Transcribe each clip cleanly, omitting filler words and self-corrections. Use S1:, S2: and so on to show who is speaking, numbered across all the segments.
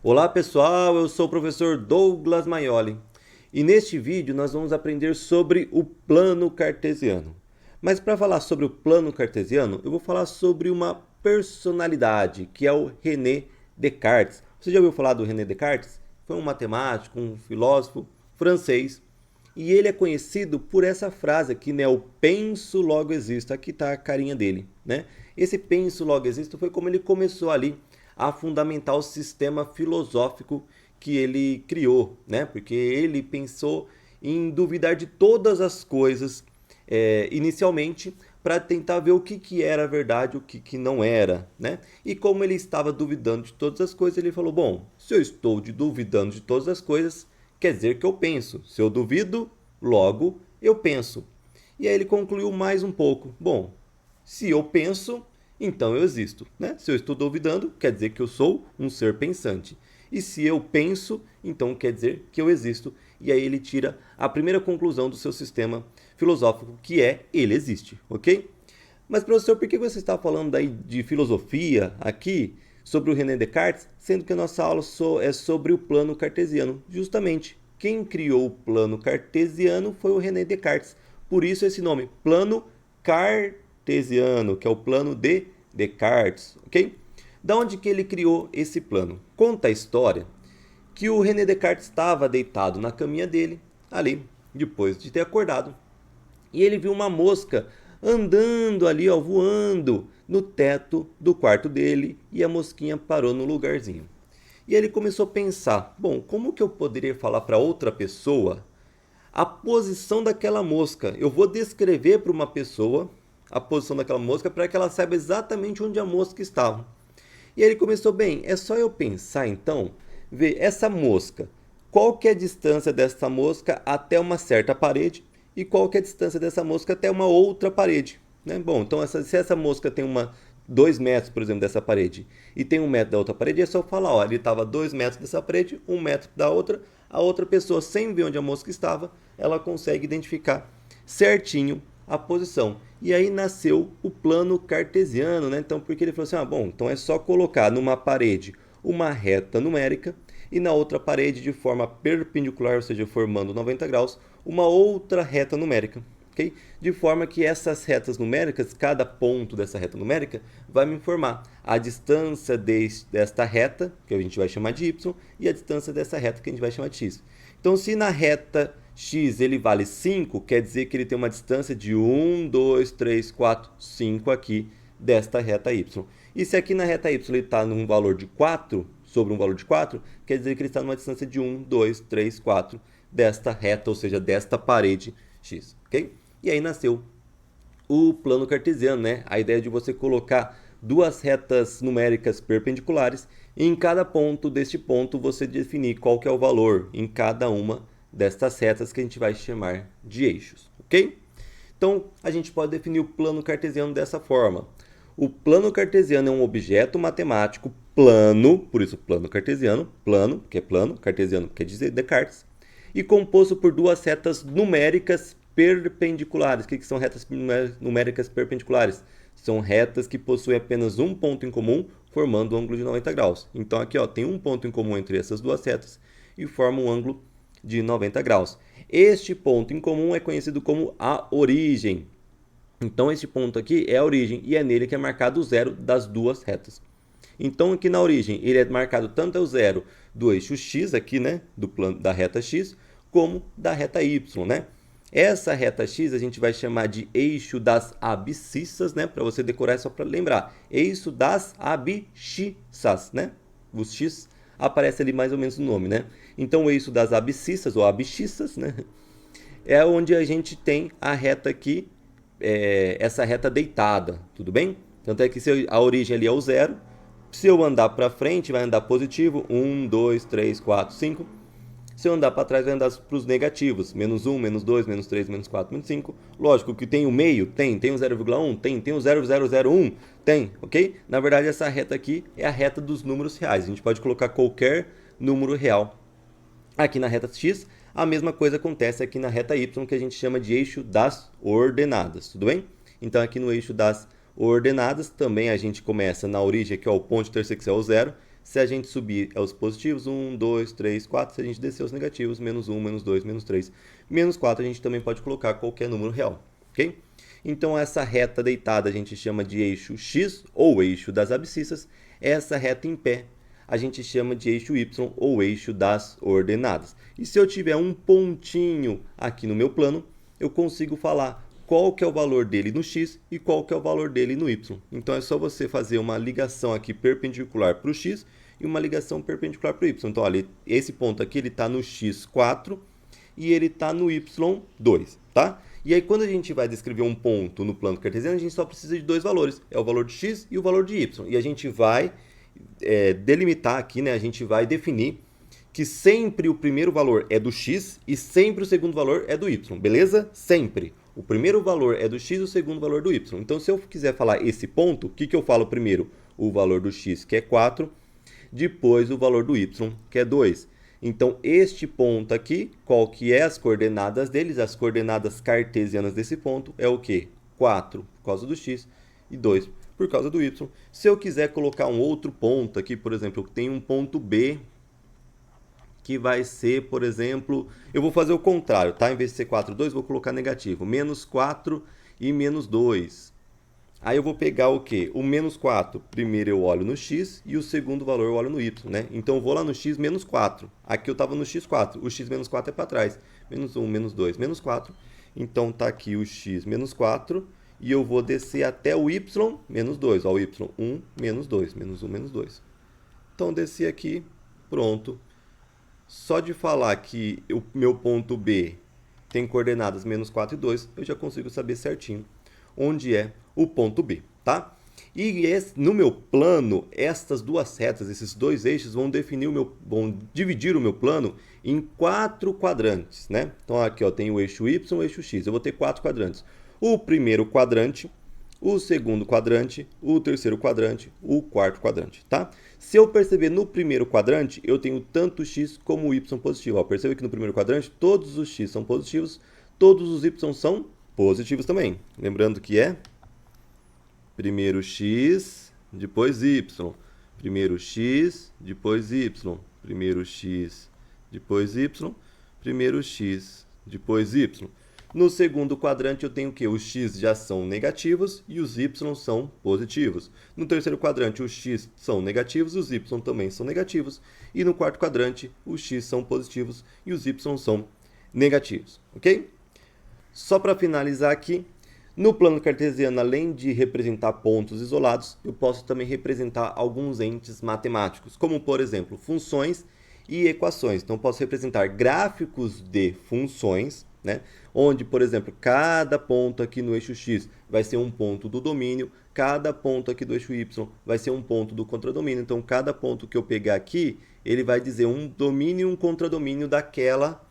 S1: Olá pessoal, eu sou o professor Douglas Maioli e neste vídeo nós vamos aprender sobre o plano cartesiano. Mas para falar sobre o plano cartesiano, eu vou falar sobre uma personalidade que é o René Descartes. Você já ouviu falar do René Descartes? Foi um matemático, um filósofo francês e ele é conhecido por essa frase aqui, né? O penso, logo existo. Aqui está a carinha dele, né? Esse penso, logo existo foi como ele começou ali a fundamentar o sistema filosófico que ele criou, né? Porque ele pensou em duvidar de todas as coisas inicialmente para tentar ver o que era verdade e o que não era, né? E como ele estava duvidando de todas as coisas, ele falou: bom, se eu estou duvidando de todas as coisas, quer dizer que eu penso. Se eu duvido, logo eu penso. E aí ele concluiu mais um pouco: bom, se eu penso, então eu existo, né? Se eu estou duvidando, quer dizer que eu sou um ser pensante. E se eu penso, então quer dizer que eu existo. E aí ele tira a primeira conclusão do seu sistema filosófico, que é ele existe, ok? Mas professor, por que você está falando daí de filosofia aqui sobre o René Descartes, sendo que a nossa aula é sobre o plano cartesiano? Justamente, quem criou o plano cartesiano foi o René Descartes. Por isso esse nome, plano cartesiano, que é o plano de Descartes, ok? Da onde que ele criou esse plano? Conta a história que o René Descartes estava deitado na caminha dele, ali, depois de ter acordado, e ele viu uma mosca andando ali, ó, voando no teto do quarto dele, e a mosquinha parou no lugarzinho. E ele começou a pensar: bom, como que eu poderia falar para outra pessoa a posição daquela mosca? Eu vou descrever para uma pessoa a posição daquela mosca para que ela saiba exatamente onde a mosca estava. E aí ele começou: bem, é só eu pensar então, ver essa mosca, qual que é a distância dessa mosca até uma certa parede e qual que é a distância dessa mosca até uma outra parede, né? Bom, então se essa mosca tem 2 metros, por exemplo, dessa parede e tem 1 metro da outra parede, é só falar: ó, ele estava 2 metros dessa parede, 1 metro da outra. A outra pessoa, sem ver onde a mosca estava, ela consegue identificar certinho a posição. E aí nasceu o plano cartesiano, né? Então, porque ele falou assim: ah, bom, então é só colocar numa parede uma reta numérica e na outra parede, de forma perpendicular, ou seja, formando 90 graus, uma outra reta numérica. Okay? De forma que essas retas numéricas, cada ponto dessa reta numérica, vai me informar a distância desta reta, que a gente vai chamar de y, e a distância dessa reta, que a gente vai chamar de x. Então, se na reta x ele vale 5, quer dizer que ele tem uma distância de 1, 2, 3, 4, 5 aqui desta reta y. E se aqui na reta y ele está num valor de 4, sobre um valor de 4, quer dizer que ele está numa distância de 1, 2, 3, 4 desta reta, ou seja, desta parede x, ok? E aí nasceu o plano cartesiano, né? A ideia de você colocar duas retas numéricas perpendiculares e em cada ponto deste ponto você definir qual que é o valor em cada uma destas retas que a gente vai chamar de eixos, ok? Então, a gente pode definir o plano cartesiano dessa forma. O plano cartesiano é um objeto matemático plano, por isso plano cartesiano, plano, que é plano, cartesiano quer dizer Descartes, e composto por duas retas numéricas perpendiculares. O que são retas numéricas perpendiculares? São retas que possuem apenas um ponto em comum, formando um ângulo de 90 graus. Então aqui ó, tem um ponto em comum entre essas duas retas e forma um ângulo de 90 graus. Este ponto em comum é conhecido como a origem. Então este ponto aqui é a origem e é nele que é marcado o zero das duas retas. Então aqui na origem ele é marcado tanto o zero do eixo x aqui, né, do plano da reta x, como da reta y, né? Essa reta x a gente vai chamar de eixo das abscissas, né, para você decorar só para lembrar. Eixo das abscissas, né? O x aparece ali mais ou menos no nome, né? Então o eixo das abscissas ou abscissas, né, é onde a gente tem a reta aqui, essa reta deitada, tudo bem? Tanto é que se a origem ali é o zero, se eu andar para frente vai andar positivo, 1, 2, 3, 4, 5. Se eu andar para trás vai andar para os negativos, menos 1, menos 2, menos 3, menos 4, menos 5. Lógico que tem o meio, tem o 0,1, tem o 0,001, tem, ok? Na verdade essa reta aqui é a reta dos números reais, a gente pode colocar qualquer número real. Aqui na reta x, a mesma coisa acontece aqui na reta y, que a gente chama de eixo das ordenadas, tudo bem? Então aqui no eixo das ordenadas, também a gente começa na origem, que é o ponto de intersecção ao zero, Se a gente subir é os positivos, 1, 2, 3, 4. Se a gente descer os negativos, menos 1, menos 2, menos 3, menos 4, a gente também pode colocar qualquer número real, ok? Então, essa reta deitada a gente chama de eixo X, ou eixo das abscissas. Essa reta em pé a gente chama de eixo Y, ou eixo das ordenadas. E se eu tiver um pontinho aqui no meu plano, eu consigo falar qual que é o valor dele no X e qual que é o valor dele no Y. Então, é só você fazer uma ligação aqui perpendicular para o X e uma ligação perpendicular para o Y. Então, olha, esse ponto aqui está no X4 e ele está no Y2, tá? E aí, quando a gente vai descrever um ponto no plano cartesiano, a gente só precisa de dois valores. É o valor de x e o valor de y. E a gente vai delimitar aqui, né? A gente vai definir que sempre o primeiro valor é do x e sempre o segundo valor é do y, beleza? Sempre. O primeiro valor é do x e o segundo valor do y. Então, se eu quiser falar esse ponto, o que eu falo primeiro? O valor do x, que é 4, depois o valor do y, que é 2. Então, este ponto aqui, qual que é as coordenadas deles? As coordenadas cartesianas desse ponto é o quê? 4 por causa do x e 2 por causa do y. Se eu quiser colocar um outro ponto aqui, por exemplo, eu tenho um ponto B, que vai ser, por exemplo, eu vou fazer o contrário, tá? Em vez de ser 4, 2, vou colocar negativo. Menos 4 e menos 2. Aí eu vou pegar o quê? O menos 4, primeiro eu olho no x e o segundo valor eu olho no y, né? Então eu vou lá no x menos 4. Aqui eu estava no x4, o x menos 4 é para trás. Menos 1, menos 2, menos 4. Então está aqui o x menos 4 e eu vou descer até o y menos 2. Ó, o y, 1, menos 2, menos 1, menos 2. Então desci aqui, pronto. Só de falar que o meu ponto B tem coordenadas menos 4 e 2, eu já consigo saber certinho onde é o ponto B, tá? E no meu plano, estas duas retas, esses dois eixos vão dividir o meu plano em 4 quadrantes, né? Então aqui ó, tem o eixo Y e o eixo X. Eu vou ter 4 quadrantes. O primeiro quadrante, o segundo quadrante, o terceiro quadrante, o quarto quadrante, tá? Se eu perceber no primeiro quadrante, eu tenho tanto x como o y positivo. Ó, percebe que no primeiro quadrante todos os x são positivos, todos os y são positivos também. Lembrando que é primeiro x, depois y. Primeiro x, depois y. Primeiro x, depois y. Primeiro x, depois y. No segundo quadrante eu tenho o quê? Os x já são negativos e os y são positivos. No terceiro quadrante os x são negativos e os y também são negativos. E no quarto quadrante os x são positivos e os y são negativos, ok? Só para finalizar aqui, no plano cartesiano, além de representar pontos isolados, eu posso também representar alguns entes matemáticos, como por exemplo, funções e equações. Então, posso representar gráficos de funções, né? Onde, por exemplo, cada ponto aqui no eixo x vai ser um ponto do domínio, cada ponto aqui do eixo y vai ser um ponto do contradomínio. Então, cada ponto que eu pegar aqui, ele vai dizer um domínio e um contradomínio daquela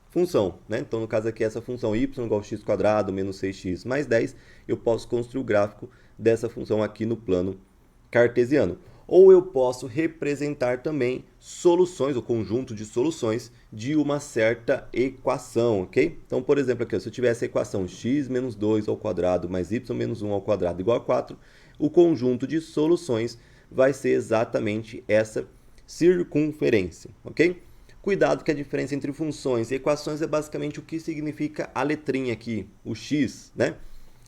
S1: função, né? Então, no caso aqui, essa função y igual a x² menos 6x mais 10, eu posso construir o gráfico dessa função aqui no plano cartesiano. Ou eu posso representar também soluções, o conjunto de soluções de uma certa equação, ok? Então, por exemplo, aqui, se eu tivesse a equação x menos 2 ao quadrado mais y menos 1 ao quadrado igual a 4, o conjunto de soluções vai ser exatamente essa circunferência, ok? Cuidado que a diferença entre funções e equações é basicamente o que significa a letrinha aqui, o x, né?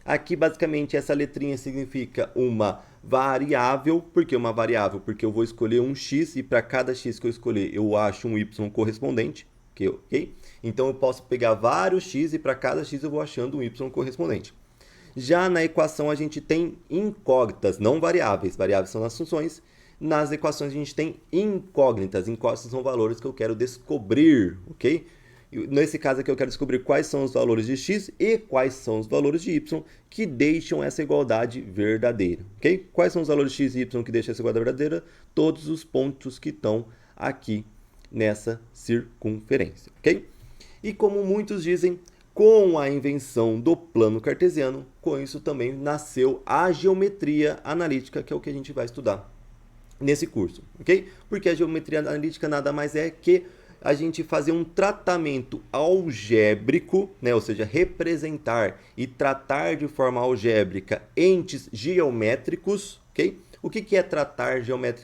S1: Aqui, basicamente, essa letrinha significa uma variável. Por que uma variável? Porque eu vou escolher um x e para cada x que eu escolher, eu acho um y correspondente, ok? Então, eu posso pegar vários x e para cada x eu vou achando um y correspondente. Já na equação, a gente tem incógnitas, não variáveis. Variáveis são as funções. Nas equações, a gente tem incógnitas. Incógnitas são valores que eu quero descobrir, ok? Nesse caso aqui, eu quero descobrir quais são os valores de x e quais são os valores de y que deixam essa igualdade verdadeira, ok? Quais são os valores de x e y que deixam essa igualdade verdadeira? Todos os pontos que estão aqui nessa circunferência, ok? E como muitos dizem, com a invenção do plano cartesiano, com isso também nasceu a geometria analítica, que é o que a gente vai estudar nesse curso, ok? Porque a geometria analítica nada mais é que a gente fazer um tratamento algébrico, né? Ou seja, representar e tratar de forma algébrica entes geométricos, ok? O que é tratar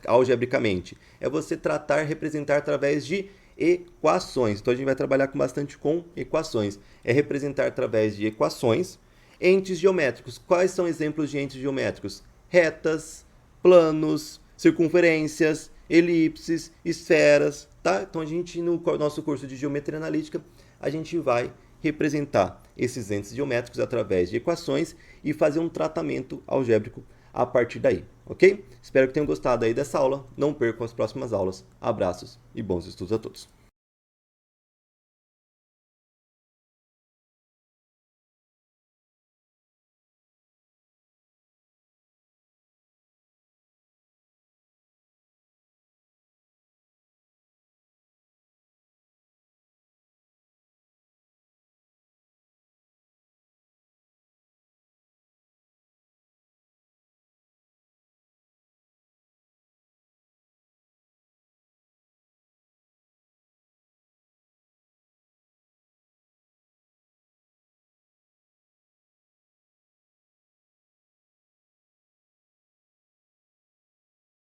S1: algebricamente? É você representar através de equações. Então a gente vai trabalhar bastante com equações. É representar através de equações entes geométricos. Quais são exemplos de entes geométricos? Retas, planos, circunferências, elipses, esferas, tá? Então a gente no nosso curso de geometria analítica, a gente vai representar esses entes geométricos através de equações e fazer um tratamento algébrico a partir daí, ok? Espero que tenham gostado aí dessa aula. Não percam as próximas aulas. Abraços e bons estudos a todos.